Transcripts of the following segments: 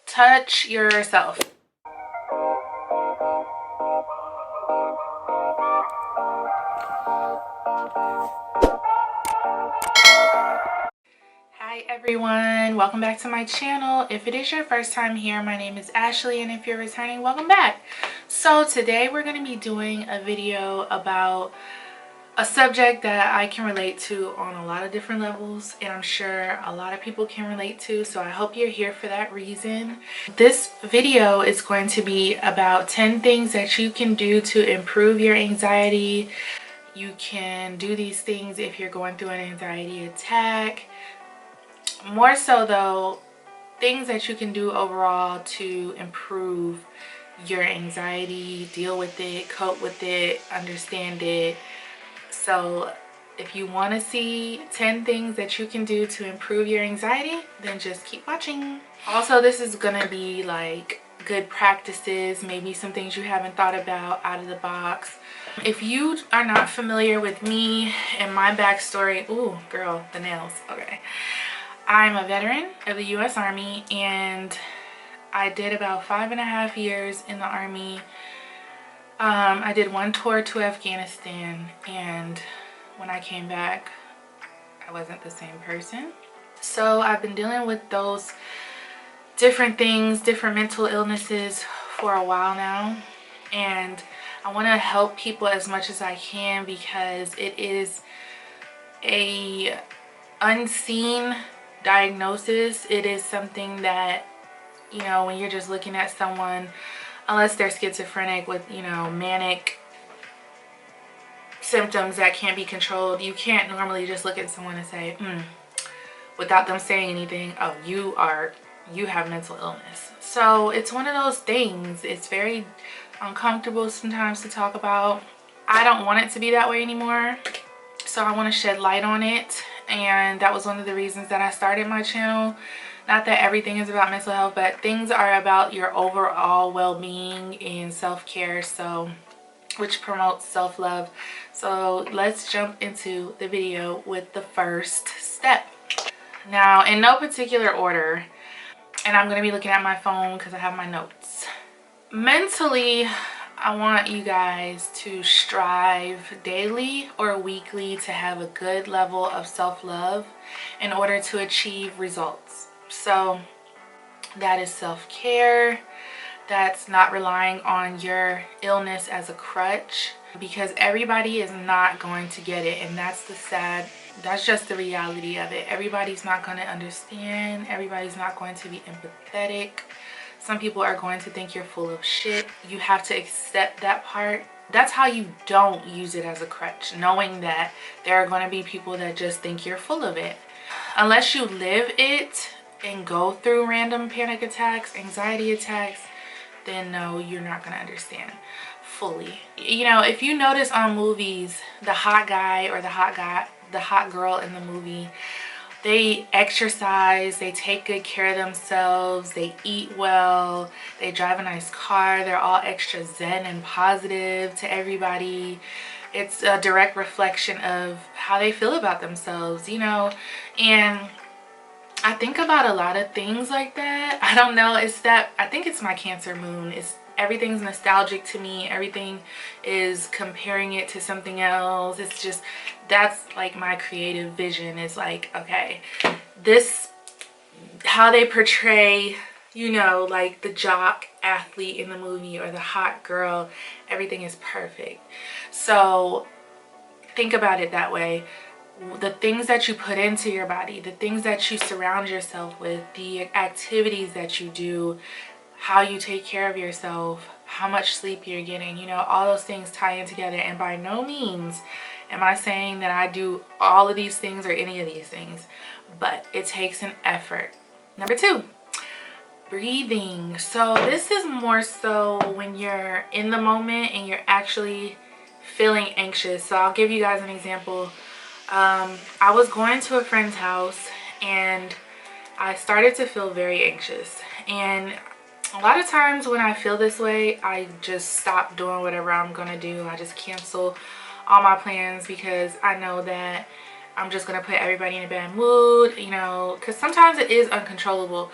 touch yourself. Hi everyone, welcome back to my channel. If it is your first time here, my name is Ashley, and if you're returning, welcome back. So today we're going to be doing a video about a subject that I can relate to on a lot of different levels, and I'm sure a lot of people can relate to, so I hope you're here for that reason. This video is going to be about 10 things that you can do to improve your anxiety. You can do these things if you're going through an anxiety attack. More so though, things that you can do overall to improve your anxiety, deal with it, cope with it, understand it. So if you want to see 10 things that you can do to improve your anxiety, then just keep watching. Also, this is gonna be like good practices, maybe some things you haven't thought about out of the box. If you are not familiar with me and my backstory, ooh girl, the nails, okay. I'm a veteran of the U.S. Army, and I did about 5.5 years in the Army. I did one tour to Afghanistan, and when I came back, I wasn't the same person. So I've been dealing with those different things, different mental illnesses for a while now, and I want to help people as much as I can because it is a unseen diagnosis. It is something that, you know, when you're just looking at someone, unless they're schizophrenic with, you know, manic symptoms that can't be controlled, you can't normally just look at someone and say, without them saying anything, oh, you have mental illness. So it's one of those things. It's very uncomfortable sometimes to talk about. I don't want it to be that way anymore, so I want to shed light on it, and that was one of the reasons that I started my channel. Not that everything is about mental health, but things are about your overall well-being and self-care, so which promotes self-love. So let's jump into the video with the first step. Now, in no particular order, and I'm going to be looking at my phone because I have my notes. Mentally, I want you guys to strive daily or weekly to have a good level of self-love in order to achieve results. So that is self-care. That's not relying on your illness as a crutch, because everybody is not going to get it, and that's just the reality of it. Everybody's not going to understand. Everybody's not going to be empathetic. Some people are going to think you're full of shit. You have to accept that part. That's how you don't use it as a crutch, knowing that there are going to be people that just think you're full of it. Unless you live it and go through random panic attacks, anxiety attacks, then no, you're not going to understand fully. You know, if you notice on movies, the hot guy or the hot girl in the movie, they exercise, they take good care of themselves, they eat well, they drive a nice car, they're all extra zen and positive to everybody. It's a direct reflection of how they feel about themselves, you know. And I think about a lot of things like that. I don't know, I think it's my Cancer moon. Everything's nostalgic to me. Everything is comparing it to something else. It's just, that's like my creative vision. Is like, okay, this, how they portray, you know, like the jock athlete in the movie or the hot girl, everything is perfect. So think about it that way. The things that you put into your body, the things that you surround yourself with, the activities that you do, how you take care of yourself, how much sleep you're getting, you know, all those things tie in together. And by no means am I saying that I do all of these things or any of these things, but it takes an effort. Number 2, breathing. So this is more so when you're in the moment and you're actually feeling anxious. So I'll give you guys an example. I was going to a friend's house and I started to feel very anxious, and a lot of times when I feel this way, I just stop doing whatever I'm gonna do. I just cancel all my plans because I know that I'm just gonna put everybody in a bad mood, you know, because sometimes it is uncontrollable.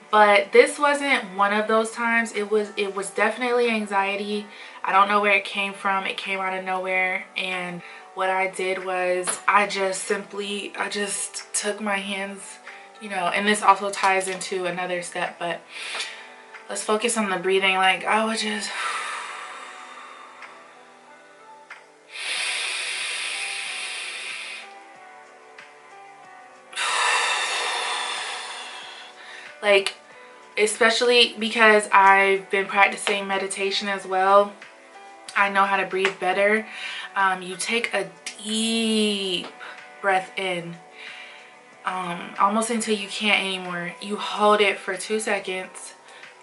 But this wasn't one of those times. It was definitely anxiety. I don't know where it came from. It came out of nowhere. And what I did was I just took my hands, and this also ties into another step, but let's focus on the breathing. Like, I would just like, especially because I've been practicing meditation as well, I know how to breathe better. You take a deep breath in, almost until you can't anymore. You hold it for 2 seconds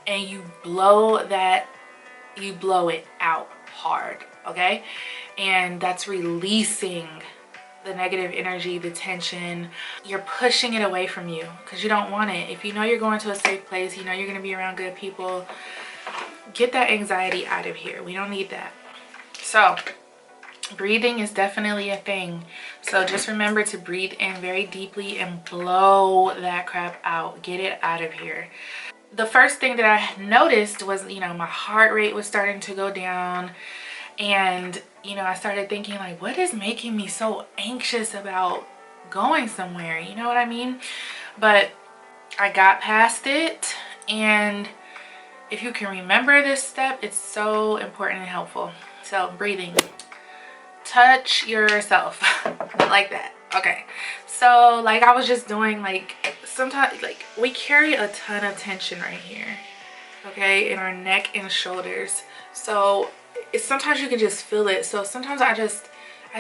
and you blow it out hard, okay? And that's releasing the negative energy, the tension. You're pushing it away from you because you don't want it. If you know you're going to a safe place, you know you're going to be around good people, get that anxiety out of here. We don't need that. So breathing is definitely a thing. So just remember to breathe in very deeply and blow that crap out. Get it out of here. The first thing that I noticed was, my heart rate was starting to go down. And, I started thinking, like, what is making me so anxious about going somewhere? You know what I mean? But I got past it. And if you can remember this step, it's so important and helpful. So breathing. Touch yourself like that. Okay. So like I was just doing, like, sometimes, like, we carry a ton of tension right here, okay, in our neck and shoulders. So sometimes you can just feel it. So sometimes I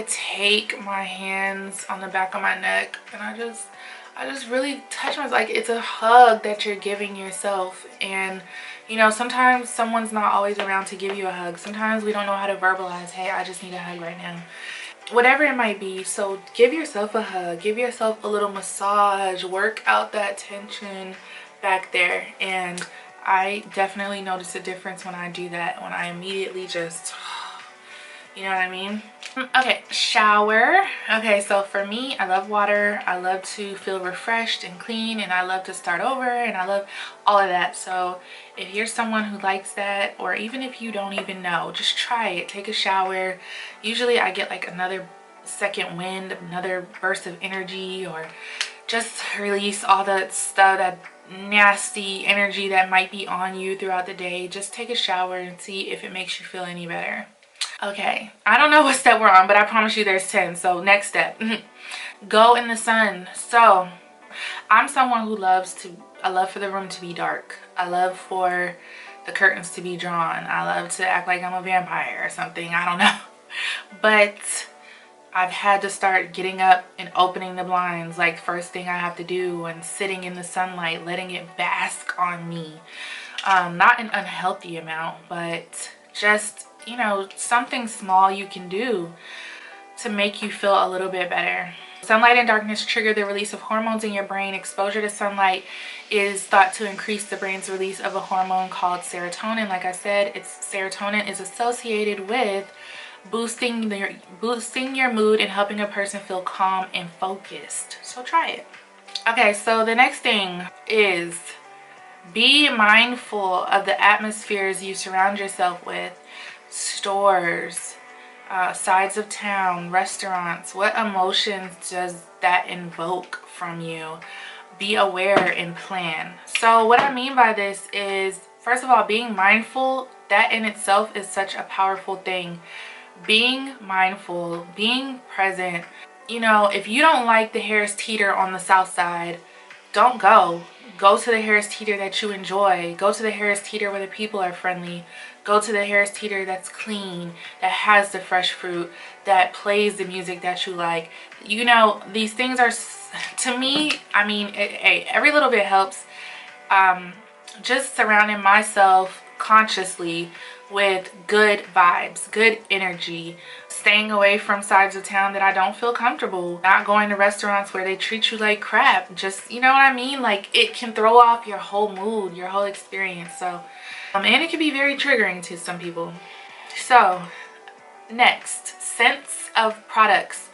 take my hands on the back of my neck and I just really touch myself. Like, it's a hug that you're giving yourself. And sometimes someone's not always around to give you a hug. Sometimes we don't know how to verbalize, hey, I just need a hug right now, whatever it might be. So give yourself a hug, give yourself a little massage, work out that tension back there. And I definitely notice a difference when I do that, when I immediately just, you know what I mean? Okay, shower. Okay, so for me, I love water. I love to feel refreshed and clean, and I love to start over, and I love all of that. So if you're someone who likes that, or even if you don't even know, just try it. Take a shower. Usually I get like another second wind, another burst of energy, or just release all that stuff, that nasty energy that might be on you throughout the day. Just take a shower and see if it makes you feel any better. Okay, I don't know what step we're on, but I promise you there's 10. So next step, go in the sun. So I'm someone who I love for the room to be dark. I love for the curtains to be drawn. I love to act like I'm a vampire or something. I don't know. But I've had to start getting up and opening the blinds, like first thing I have to do, and sitting in the sunlight, letting it bask on me. Not an unhealthy amount, but just, something small you can do to make you feel a little bit better. Sunlight and darkness trigger the release of hormones in your brain. Exposure to sunlight is thought to increase the brain's release of a hormone called serotonin. Like I said, serotonin is associated with boosting your mood and helping a person feel calm and focused. So try it. Okay, so the next thing is be mindful of the atmospheres you surround yourself with. Stores, sides of town, restaurants. What emotions does that invoke from you? Be aware and plan. So what I mean by this is, first of all, being mindful, that in itself is such a powerful thing. Being mindful, being present. If you don't like the Harris Teeter on the south side, don't go. Go to the Harris Teeter that you enjoy. Go to the Harris Teeter where the people are friendly. Go to the Harris Teeter that's clean, that has the fresh fruit, that plays the music that you like. These things are, to me, I mean, hey, every little bit helps. Just surrounding myself consciously with good vibes, good energy, staying away from sides of town that I don't feel comfortable, not going to restaurants where they treat you like crap. Just, you know what I mean? Like, it can throw off your whole mood, your whole experience. So, and it can be very triggering to some people. So, next, scents of products.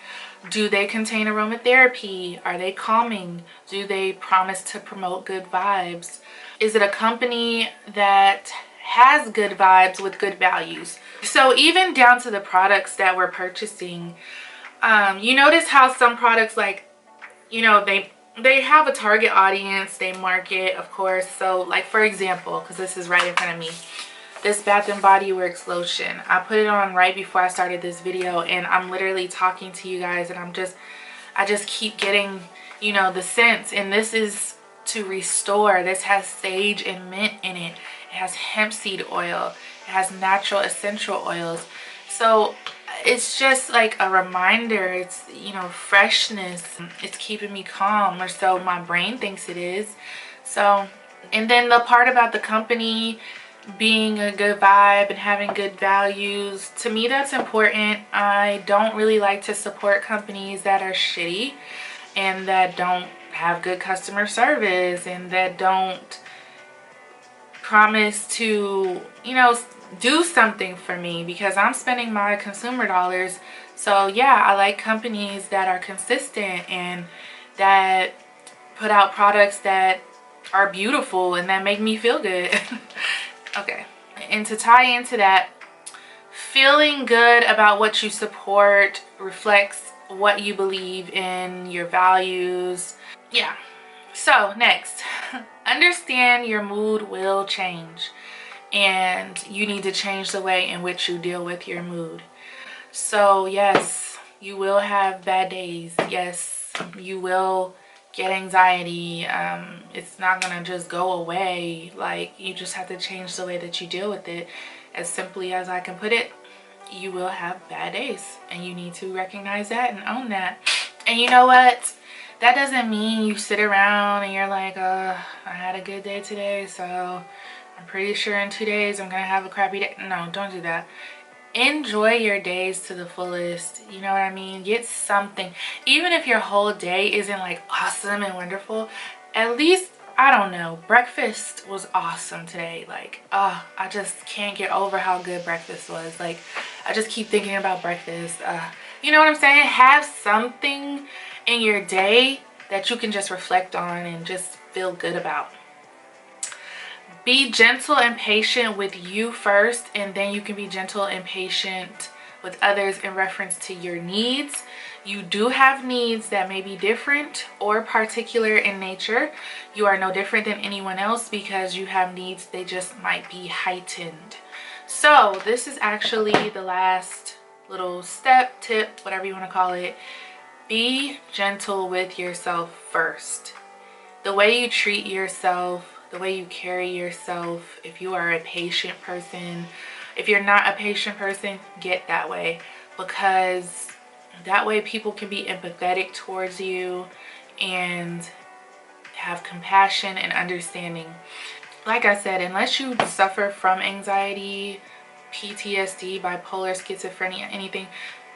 Do they contain aromatherapy? Are they calming? Do they promise to promote good vibes? Is it a company that has good vibes with good values? So even down to the products that we're purchasing, you notice how some products, like, you know, they have a target audience, they market, of course. So like, for example, because this is right in front of me, this Bath and Body Works lotion, I put it on right before I started this video, and I'm literally talking to you guys, and I just keep getting, you know, the scents. And this is to restore. This has sage and mint in it. It has hemp seed oil. It has natural essential oils. So it's just like a reminder. It's, you know, freshness. It's keeping me calm, or so my brain thinks it is. So, and then the part about the company being a good vibe and having good values, to me that's important. I don't really like to support companies that are shitty and that don't have good customer service and that don't promise to, you know, do something for me, because I'm spending my consumer dollars. So yeah, I like companies that are consistent and that put out products that are beautiful and that make me feel good. Okay, and to tie into that, feeling good about what you support reflects what you believe in, your values. Yeah. So next, understand your mood will change, and you need to change the way in which you deal with your mood. So yes, you will have bad days. Yes, you will get anxiety. It's not gonna just go away. Like, you just have to change the way that you deal with it. As simply as I can put it, you will have bad days, and you need to recognize that and own that. And you know what, that doesn't mean you sit around and you're like, I had a good day today, so I'm pretty sure in 2 days I'm gonna have a crappy day. No, don't do that. Enjoy your days to the fullest. You know what I mean? Get something. Even if your whole day isn't like awesome and wonderful, at least, I don't know, breakfast was awesome today. Like, I just can't get over how good breakfast was. Like, I just keep thinking about breakfast. You know what I'm saying? Have something in your day that you can just reflect on and just feel good about. Be gentle and patient with you first, and then you can be gentle and patient with others in reference to your needs. You do have needs that may be different or particular in nature. You are no different than anyone else because you have needs. They just might be heightened. So this is actually the last little step, tip, whatever you want to call it. Be gentle with yourself first. The way you treat yourself, the way you carry yourself, if you are a patient person, if you're not a patient person, get that way, because that way people can be empathetic towards you and have compassion and understanding. Like I said, unless you suffer from anxiety, PTSD, bipolar, schizophrenia, anything,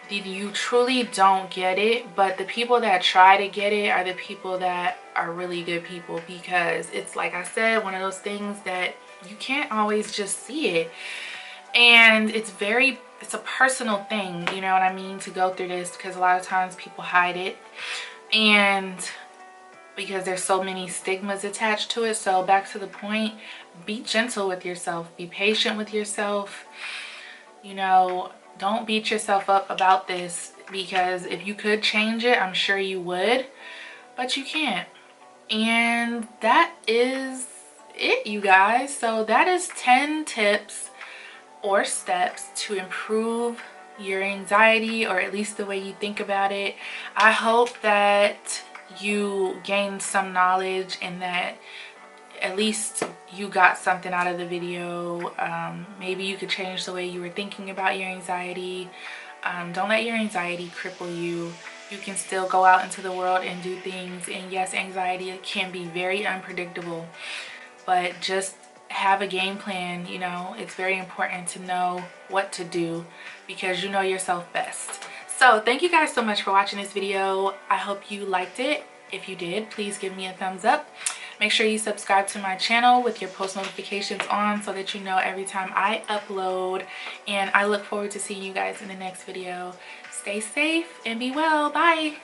you truly don't get it. But the people that try to get it are the people that are really good people, because it's, like I said, one of those things that you can't always just see it, and it's a personal thing, you know what I mean, to go through this, because a lot of times people hide it, and because there's so many stigmas attached to it. So back to the point, be gentle with yourself, be patient with yourself. You know, don't beat yourself up about this, because if you could change it, I'm sure you would, but you can't. And that is it, you guys. So that is 10 tips or steps to improve your anxiety, or at least the way you think about it. I hope that you gained some knowledge and that at least you got something out of the video. Maybe you could change the way you were thinking about your anxiety. Don't let your anxiety cripple you. You can still go out into the world and do things. And yes, anxiety can be very unpredictable, but just have a game plan. You know, it's very important to know what to do, because you know yourself best. So thank you guys so much for watching this video. I hope you liked it. If you did, please give me a thumbs up. Make sure you subscribe to my channel with your post notifications on, so that you know every time I upload. And I look forward to seeing you guys in the next video. Stay safe and be well. Bye.